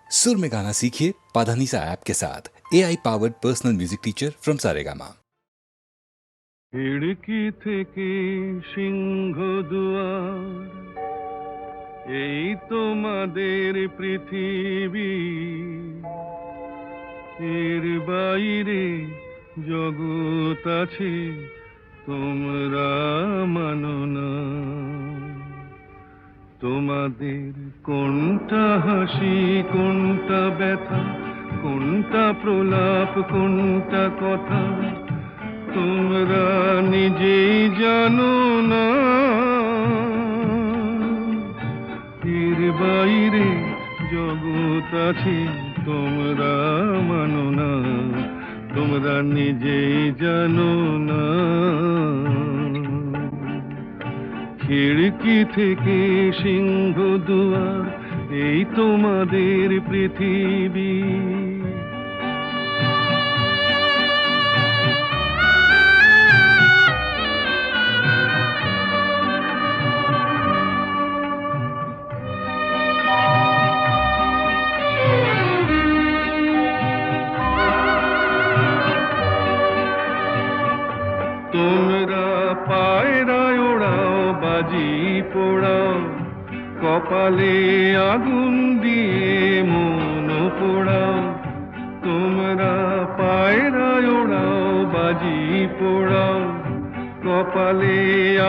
सुर में गाना सीखिए पाधानीसा ऐप के साथ AI powered personal music teacher from Saregama. खिड़की থেকে সিংহ দুয়ার, এই তোমাদের পৃথিবী, এর বাইরে জগৎ আছে তোমরা মানো না। তোমাদের কোনটা হাসি, কোনটা ব্যথা, কোনটা প্রলাপ, কোনটা কথা তোমরা নিজেই জানো না। এর বাইরে জগৎ আছে তোমরা মানো না, তোমরা নিজেই জানো না। খিড়কি থেকে সিংহ দুয়ার, এই তোমাদের পৃথিবী। তোমরা পায়রায় ওড়াও, বাজি পোড়াও, কপালে আগুন দিয়ে মন পোড়াও। তোমরা পায়রায় ওড়াও, বাজি পোড়াও, কপালে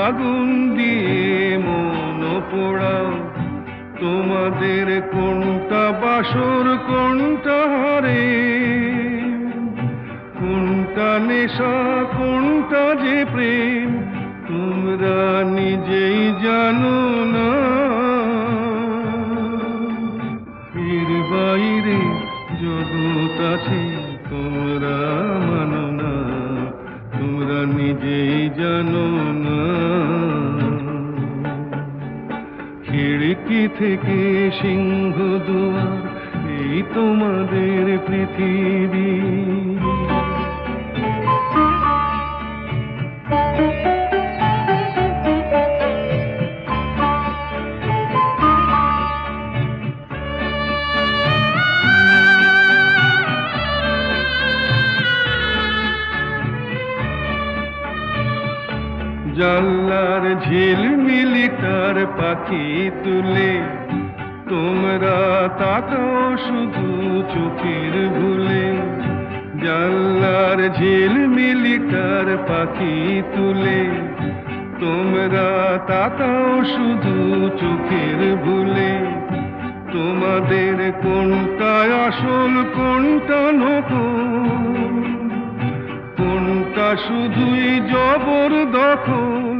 আগুন দিয়ে মন পোড়াও। তোমাদের কোনটা বাসর, কোনটা হারে, কোনটা নেশা, কোনটা যে প্রেম তোমরা নিজেই জানো না। এর বাইরে জগৎ আছে তোমরা মানো না, তোমরা নিজেই জানো না। খিড়কি থেকে সিংহ দুয়ার, এই তোমাদের পৃথিবী। জানলার ঝিলমিলিটার পাখি তুলে তোমরা তাকাও শুধু চোখের ভুলে। জানলার ঝিলমিলিটার পাখি তুলে তোমরা তাকাও শুধু চোখের ভুলে। তোমাদের কোনটা আসল, কোনটা নকল, কোনটা শুধুই জবরদখল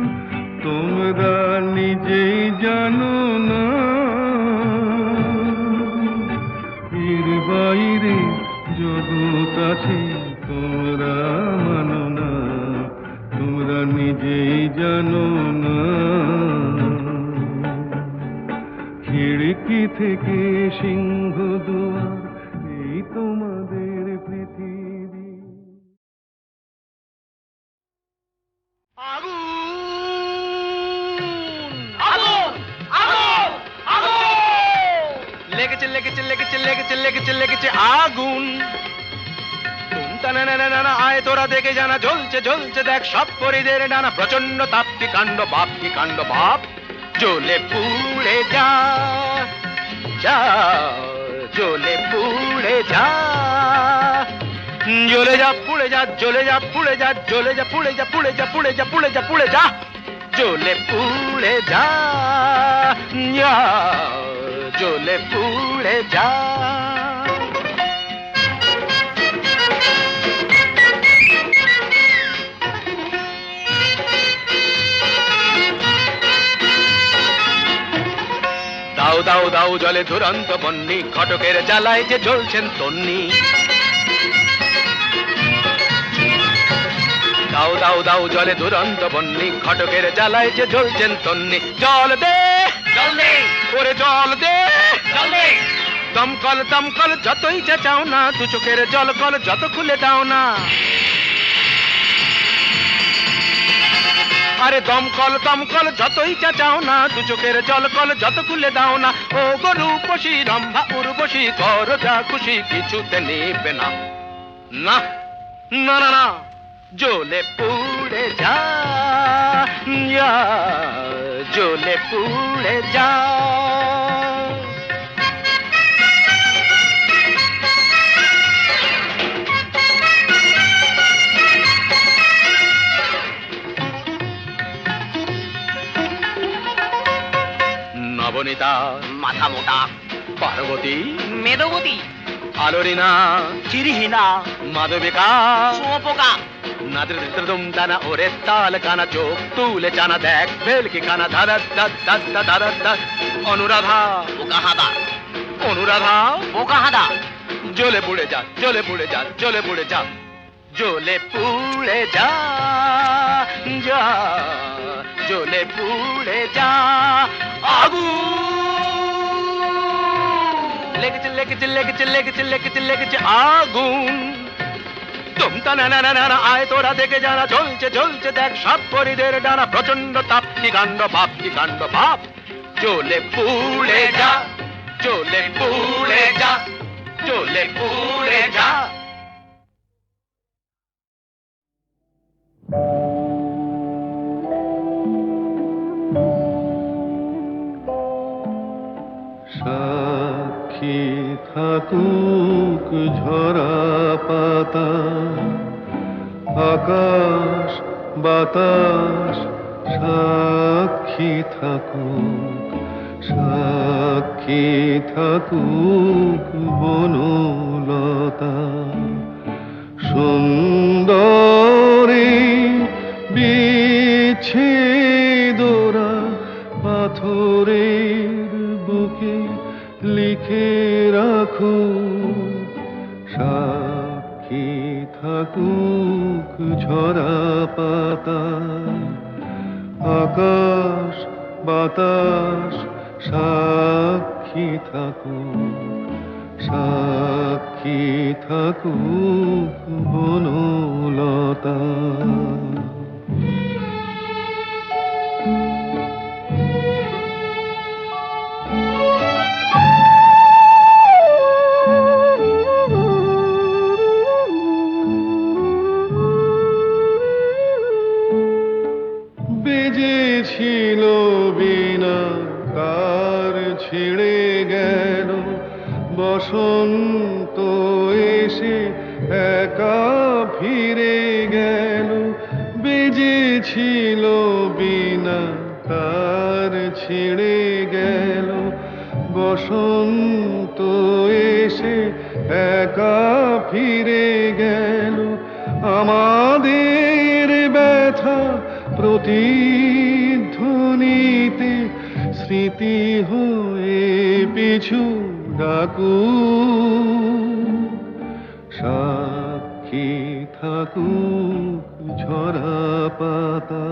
তোমরা নিজেই জানো না। এর বাইরে জগৎ আছে তোমরা মানো না, তোমরা নিজেই জানো না। খিড়কি থেকে সিংহ দুয়ার, এই তোমাদের পৃথিবী। লেগেছে লেগেছে লেগেছে লেগেছে লেগেছে লেগেছে আগুন। না আয় তোরা দেখে জানা, জ্বলছে জ্বলছে দেখ সব পরিদের ডানা। প্রচন্ড তাপ কি কাণ্ড, বাপ কি কাণ্ড, বাপ জ্বলে পুড়ে যা, যা জ্বলে পুড়ে যা। জ্বলে যা পুড়ে যা, জ্বলে যা পুড়ে যা, জ্বলে যা পুড়ে যা, পুড়ে যা পুড়ে যা, পুড়ে যা পুড়ে যা, জ্বলে পুড়ে যা, জ্বলে পুড়ে যা। দাও দাও দাও জলে দুরন্ত বন্যি, ঘটকের জ্বালায় যে জ্বলছেন তন্নি। দাও দাও দাও জলে দুরন্ত বন্যি, ঘটকের জ্বালায় যে জ্বলছেন তন্নি। জল দে, জল দে, ওরে জল দে, জল দে। দমকল দমকল যতই চেঁচাও না, দু চোখের জল কল যত খুলে দাও না। আরে দমকল দমকল যতই চাচাও না, দু চোখের জল কল যত খুলে দাও না, ও গরু পশি রম্ভা উর্বশী করো যা খুশি কিছুতে নেবে না, না না না না, জ্বলে পুড়ে যা, ইয়া, জ্বলে পুড়ে যা। নবনীতা মাথা মোটা, পার্বতী মেদবতী, আলোরিনা চিরিহীনা, মাধবিকা শুঁয়োপোকা, নাদৃদম দানা ওরে তাল কানা চোখ তুলে জানা দেখ ভেলকি কানা ধারা ধারা ধারা অনুরাধা বোকা হাদা, অনুরাধা বোকা হাদা, জ্বলে পুড়ে যা, জ্বলে পুড়ে যা, জ্বলে পুড়ে যা, জ্বলে পুড়ে যা, যা জ্বলে পুড়ে যা। আগুন লেগেছে লেগেছে লেগেছে লেগেছে লেগেছে লেগেছে আগুন, তুমতা না না না না আয় তোরা দেখে যারা জ্বলছে জ্বলছে দেখ সব পরিদের ডানা, প্রচন্ড তাপ কি কাণ্ড বাপ কি কাণ্ড বাপ, জ্বলে পুড়ে যা, জ্বলে পুড়ে যা, জ্বলে পুড়ে যা। সাক্ষী থাকুক ঝরা পাতা, আকাশ বাতাস সাক্ষী থাকুক, সাক্ষী থাকুক বনলতা, সুন্দরী বিচ্ছেদরা পাথরের বুকে লিখে রাখুক, সাক্ষী থাকুক ঝরা পাতা, আকাশ বাতাস সাক্ষী থাকুক, সাক্ষী থাকুক বনলতা। বেজেছিল বিনা কার ছিঁড়ে গেল, বসন্ত এসে একা ফিরে গেল, বেজেছিল বিনা কার ছিঁড়ে গেল, বসন্ত এসে একা ফিরে গেল, আমাদের ব্যথা প্রতিধ্বনিতে স্মৃতি হয়ে পিছু ডাকু, সাক্ষী থাকুক ঝরা পাতা।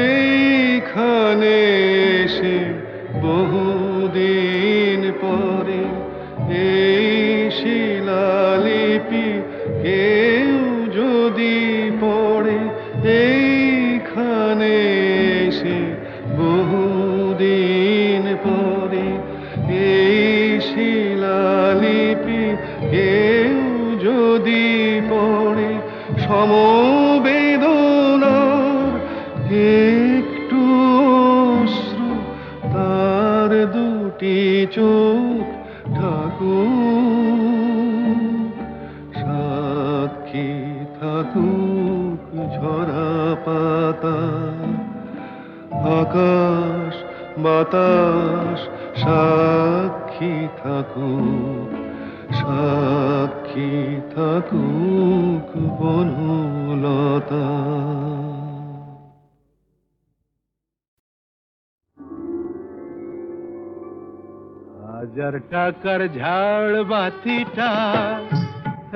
এইখানে এসে বহুদিন পরে এই শিলালিপি কেউ যদি পড়ে, এইখানে এসে বহুদিন পরে এই শিলালিপি কেউ যদি পড়ে, সমবেদনার একটু অশ্রু তার দুটি চোখ ঠাকুর, সাক্ষী থাকুক ঝরা পাতা, আকাশ বাতাস সাক্ষী থাকুক, সাক্ষী থাকুক বনলতা। হাজার টাকার ঝাড় বাতিটা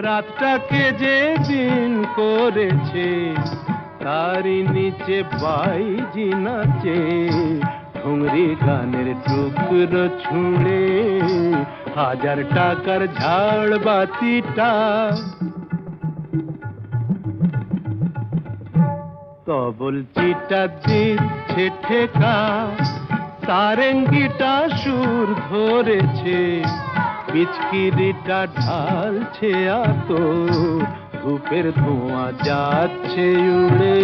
রাতটাকে যে দিন করেছে, তারি নিচে বাইজি নাচে ঠুংরি গানের টুকরো ছুঁড়ে 1000 টাকার ঝাড় বাতিটা তবল চিটা দিচ্ছে ঠেকা সারেঙ্গিটা সুর ধরেছে পিচকিরিটা ঢালছে আতো ধূপের ধোঁয়া যাচ্ছে উড়ে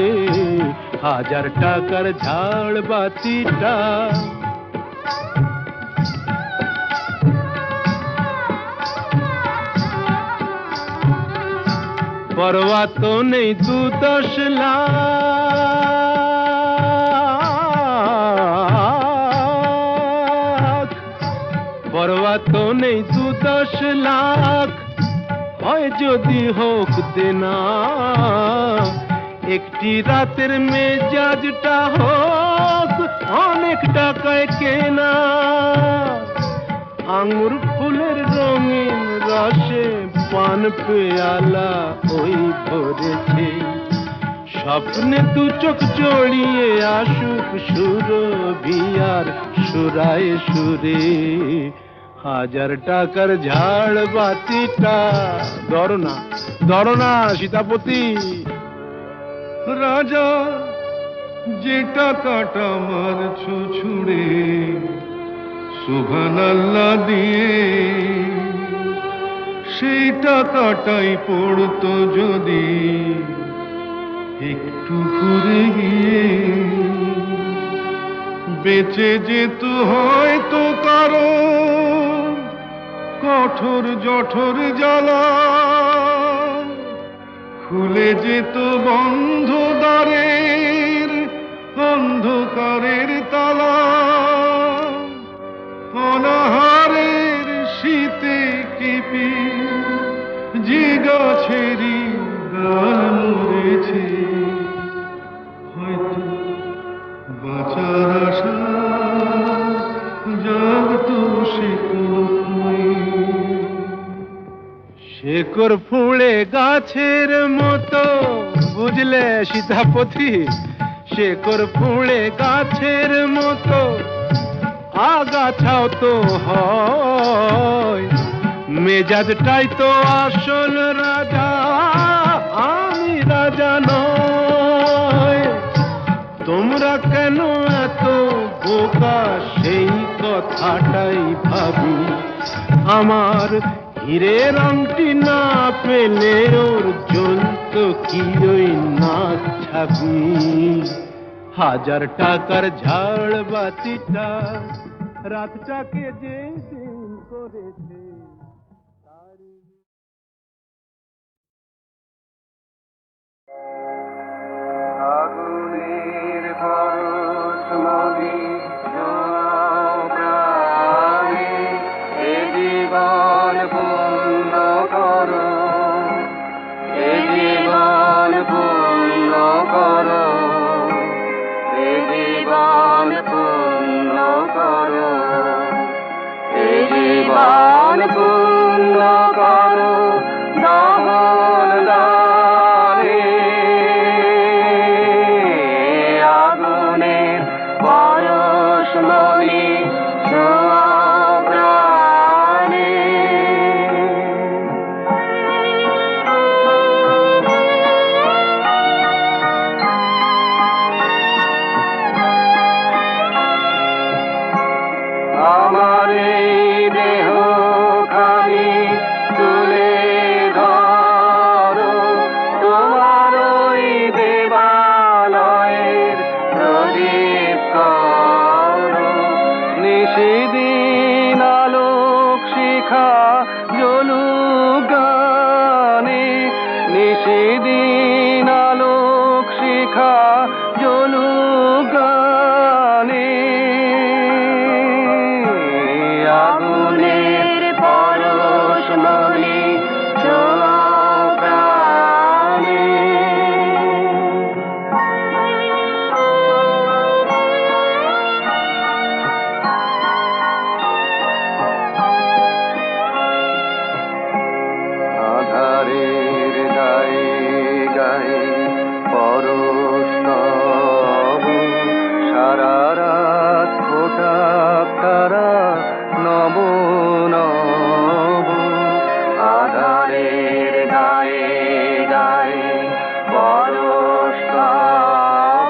1000 টাকার ঝাড় বাতিটা পরোয়া তো নেই 2-10 লাখ পরোয়া তো নেই 2-10 লাখ হয় যদি হোক দেনা একটি রাতের মেজাজটা হোক অনেক টাকায় কেনা আঙ্গুর ফুলের রঙিন রসে পান পেয়ালা ওই ভরেছে স্বপ্নে 2 চোখ জড়িয়ে আসুক সুরভিয়ার সুরায় সুরে 1000 টাকার ঝাড় বাতিটা ধরো না সীতাপতি রাজা যে টাকাটা মারছো ছুড়ে সুবহানাল্লাহ দিয়ে সেই টাকাটাই পড়তো যদি একটু ঘুরে গিয়ে বেঁচে যেত হয়তো কারো কঠোর জঠর জ্বালা খুলে যেত বন্ধ দ্বারের অন্ধকারের তালা অনাহারের শীতে কেঁপে যে গাছেরই ডাল মরেছে হয়তো বাঁচার আশা জাগতো শেকড় ফুঁড়ে গাছের মতো বুঝলে সীতাপতি শেকড় ফুঁড়ে গাছের মতো আগাছাও তো হয় মেজাজটাই তো আসল রাজা আমি রাজা নয় তোমরা কেন এত বোকা সেই কথাটাই ভাবি আমার হীরের আংটি না পেলে ওর জ্বলত কি ওই নাক ছাবি 1000 টাকার ঝাড় বাতিটা রাতটাকে যে দিন করেছে আগুনের পরশ মনে প্রাণে এ জীবন পূর্ণ করো এ জীবন পূর্ণ করো এ জীবন পূর্ণ করো এ জীবন আধারের গায়ে গায়ে পরশ তব,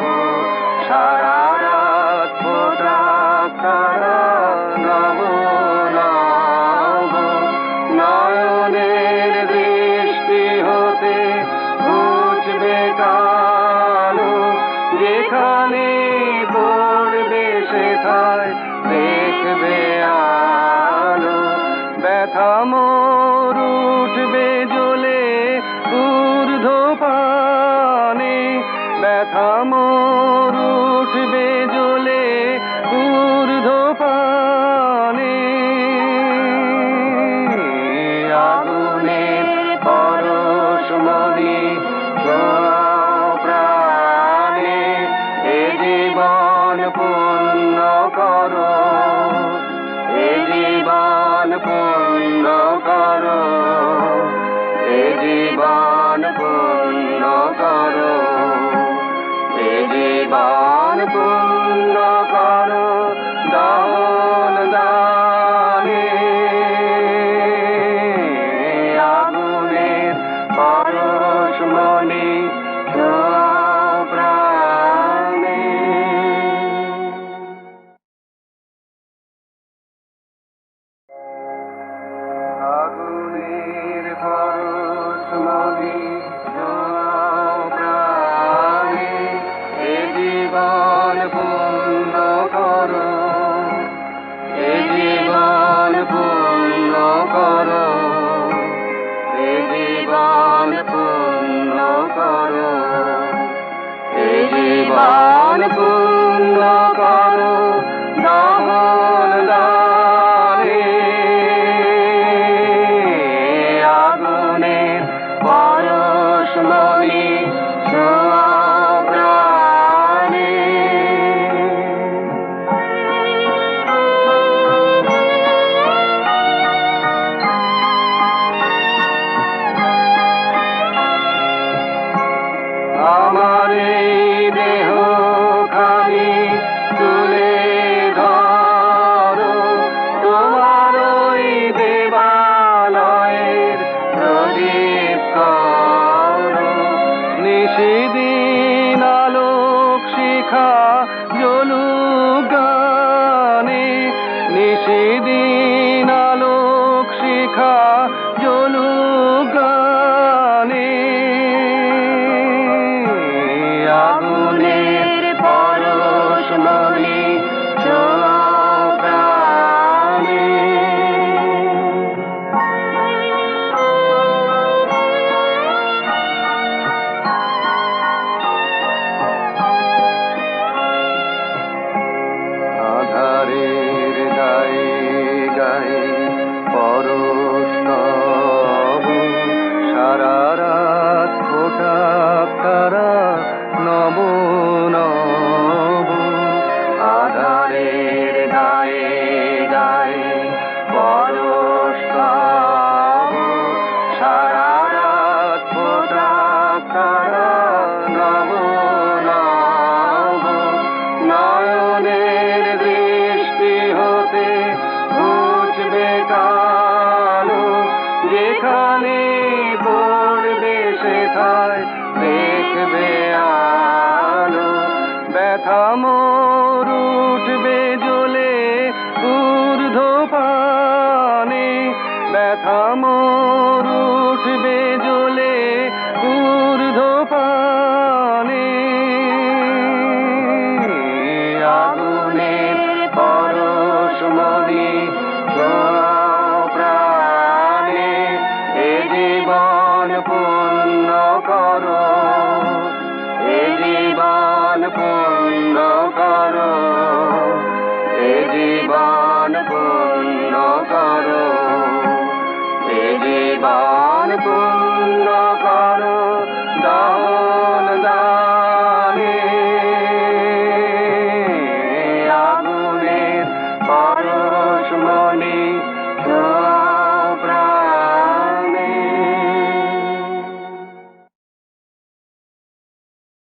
সারা রাত ফোটা তারা নব নব, নয়নের দৃষ্টি হতে ঘুচবে কালো, যেখানে পড়বে সেথায় দেখবে আলো। ব্যথা মোর উঠবে জ্বলে ঊর্ধ্ব পানে, ব্যথা মোর উঠবে জ্বলে ঊর্ধ্ব পানে। আগুনের পরশমণি ছোঁয়াও প্রাণে, এ জীবন পূর্ণ করো, এ জীবন পূর্ণ করো, এ জীবন পূর্ণ করো, এ জীবন পূর্ণ করো দান দানে। আগুনের পরশমণি ছোঁয়াও প্রাণে। আগুনের পরশমণি ছোঁয়াও প্রাণে, এ জীবন পূর্ণ করো, এ জীবন পূর্ণ করো, এ জীবন পূর্ণ করো, এ জীবন পূর্ণ করো দান দানে। আগুনের পরশমণি ছোঁয়াও প্রাণে। আমার এই দেহ খানি তুলে ধরো, তোমার ওই দেবালয়ের প্রদীপ করো। নিশিদিন আলোক শিখা জ্বলুক গানে, নিশিদিন আলোক শিখা জ্বলুক গানে। আগুনের পরশমণি ছোঁয়াও প্রাণে। আধারের গায়ে গায়ে পরশ তব, সারা রাত ফোটা তারা নব নব। আধারের গায়ে গায়ে পরশ তব, সারা রাত ফোটা তারা নব নব, নয়নের দৃষ্টি হতে ঘুচবে কালো, যেখানে পড়বে সেথায় দেখবে আলো। ব্যথা মোর উঠবে জ্বলে ঊর্ধ্ব পানে, ব্যথা মোর উঠবে জ্বলে ঊর্ধ্ব পানে। আগুনের পরশমণি ছোঁয়াও প্রাণে, এ জীবন পূর্ণ করো, এ জীবন পূর্ণ করো, এ জীবন পূর্ণ করো, এ জীবন পূর্ণ করো